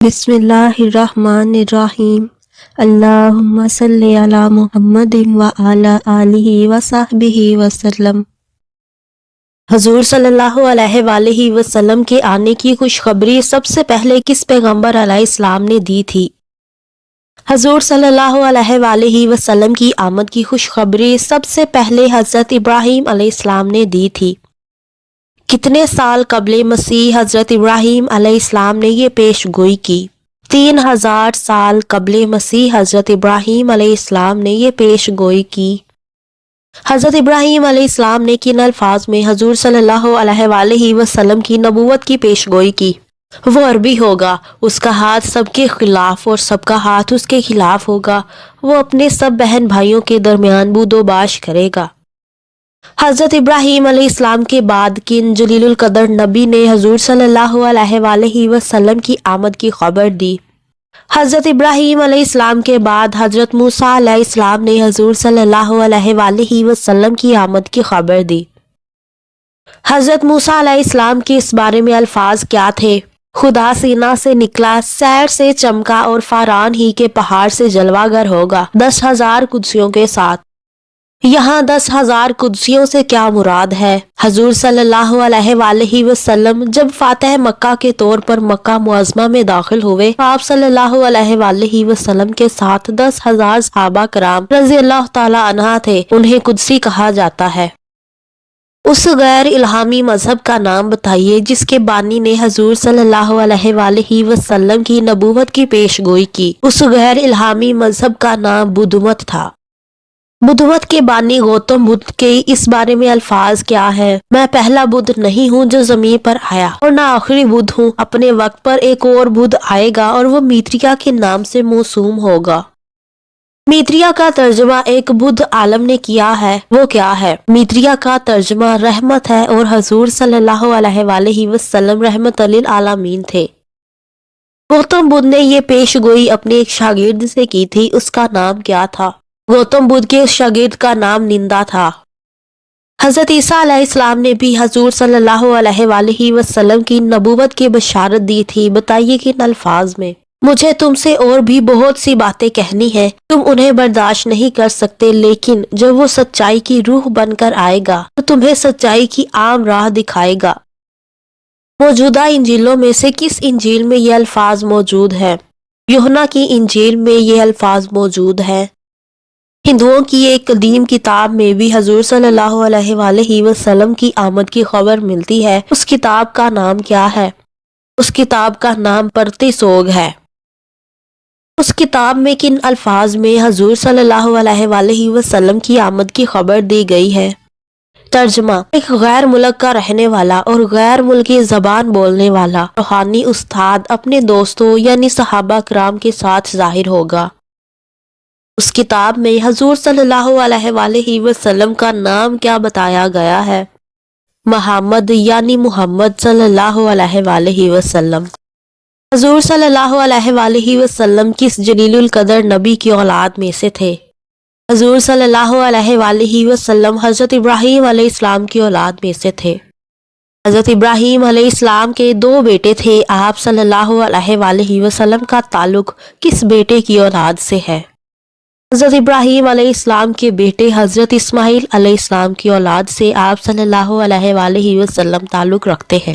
بسم اللہ الرحمن الرحیم۔ اللہم صلی علی محمد وعلی آلہ وصحبہ وسلم۔ حضور صلی اللہ علیہ وآلہ وسلم کے آنے کی خوشخبری سب سے پہلے کس پیغمبر علیہ السلام نے دی تھی؟ حضور صلی اللہ علیہ وآلہ وسلم کی آمد کی خوشخبری سب سے پہلے حضرت ابراہیم علیہ السلام نے دی تھی۔ کتنے سال قبل مسیح حضرت ابراہیم علیہ السلام نے یہ پیش گوئی کی؟ 3000 سال قبل مسیح حضرت ابراہیم علیہ السلام نے یہ پیش گوئی کی۔ حضرت ابراہیم علیہ السلام نے کن الفاظ میں حضور صلی اللہ علیہ وآلہ وسلم کی نبوت کی پیش گوئی کی؟ وہ عربی ہوگا، اس کا ہاتھ سب کے خلاف اور سب کا ہاتھ اس کے خلاف ہوگا، وہ اپنے سب بہن بھائیوں کے درمیان بود و باش کرے گا۔ حضرت ابراہیم علیہ السلام کے بعد کن جلیل القدر نبی نے حضور صلی اللہ علیہ وآلہ وسلم کی آمد کی خبر دی؟ حضرت ابراہیم علیہ السلام کے بعد حضرت موسیٰ علیہ السلام نے حضور صلی اللہ علیہ وآلہ وسلم کی آمد کی خبر دی۔ حضرت موسیٰ علیہ السلام کے اس بارے میں الفاظ کیا تھے؟ خدا سینا سے نکلا، سیر سے چمکا اور فاران ہی کے پہاڑ سے جلوہ گر ہوگا 10,000 قدسیوں کے ساتھ۔ یہاں 10,000 قدسیوں سے کیا مراد ہے؟ حضور صلی اللہ علیہ وآلہ وسلم جب فاتح مکہ کے طور پر مکہ معظمہ میں داخل ہوئے، آپ صلی اللہ علیہ وآلہ وسلم کے ساتھ 10,000 صحابہ کرام رضی اللہ تعالی عنہ تھے، انہیں قدسی کہا جاتا ہے۔ اس غیر الہامی مذہب کا نام بتائیے جس کے بانی نے حضور صلی اللہ علیہ وآلہ وسلم کی نبوت کی پیش گوئی کی۔ اس غیر الہامی مذہب کا نام بدھ مت تھا۔ بدھ مت کے بانی گوتم بدھ کے اس بارے میں الفاظ کیا ہے؟ میں پہلا بدھ نہیں ہوں جو زمین پر آیا اور نہ آخری بدھ ہوں، اپنے وقت پر ایک اور بدھ آئے گا اور وہ میتریا کے نام سے موسوم ہوگا۔ میتریا کا ترجمہ ایک بدھ عالم نے کیا ہے، وہ کیا ہے؟ میتریا کا ترجمہ رحمت ہے اور حضور صلی اللہ علیہ وآلہ وسلم رحمت للعالمین تھے۔ گوتم بدھ نے یہ پیش گوئی اپنے ایک شاگرد سے کی تھی، اس کا نام کیا تھا؟ گوتم بدھ کے شاگرد کا نام نندا تھا۔ حضرت عیسیٰ علیہ السلام نے بھی حضور صلی اللہ علیہ وآلہ وسلم کی نبوت کی بشارت دی تھی، بتائیے کن الفاظ میں؟ مجھے تم سے اور بھی بہت سی باتیں کہنی ہیں، تم انہیں برداشت نہیں کر سکتے، لیکن جب وہ سچائی کی روح بن کر آئے گا تو تمہیں سچائی کی عام راہ دکھائے گا۔ موجودہ انجیلوں میں سے کس انجیل میں یہ الفاظ موجود ہیں؟ یوحنا کی انجیل میں یہ الفاظ موجود ہیں۔ ہندوؤں کی ایک قدیم کتاب میں بھی حضور صلی اللہ علیہ وآلہ وسلم کی آمد کی خبر ملتی ہے، اس کتاب کا نام کیا ہے؟ اس کتاب کا نام پرتی سوگ ہے۔ اس کتاب میں کن الفاظ میں حضور صلی اللہ علیہ وآلہ وسلم کی آمد کی خبر دی گئی ہے؟ ترجمہ: ایک غیر ملک کا رہنے والا اور غیر ملکی زبان بولنے والا روحانی استاد اپنے دوستوں یعنی صحابہ کرام کے ساتھ ظاہر ہوگا۔ اس کتاب میں حضور صلی اللہ علیہ وآلہ وسلم کا نام کیا بتایا گیا ہے؟ محمد یعنی محمد صلی اللہ علیہ وآلہ وسلم۔ حضور صلی اللہ علیہ وآلہ وسلم کس جلیل القدر نبی کی اولاد میں سے تھے؟ حضور صلی اللہ علیہ وآلہ وسلم حضرت ابراہیم علیہ السلام کی اولاد میں سے تھے۔ حضرت ابراہیم علیہ السلام کے 2 بیٹے تھے، آپ صلی اللہ علیہ وآلہ وسلم کا تعلق کس بیٹے کی اولاد سے ہے؟ حضرت ابراہیم علیہ السلام کے بیٹے حضرت اسماعیل علیہ السلام کی اولاد سے آپ صلی اللہ علیہ وآلہ وسلم تعلق رکھتے ہیں۔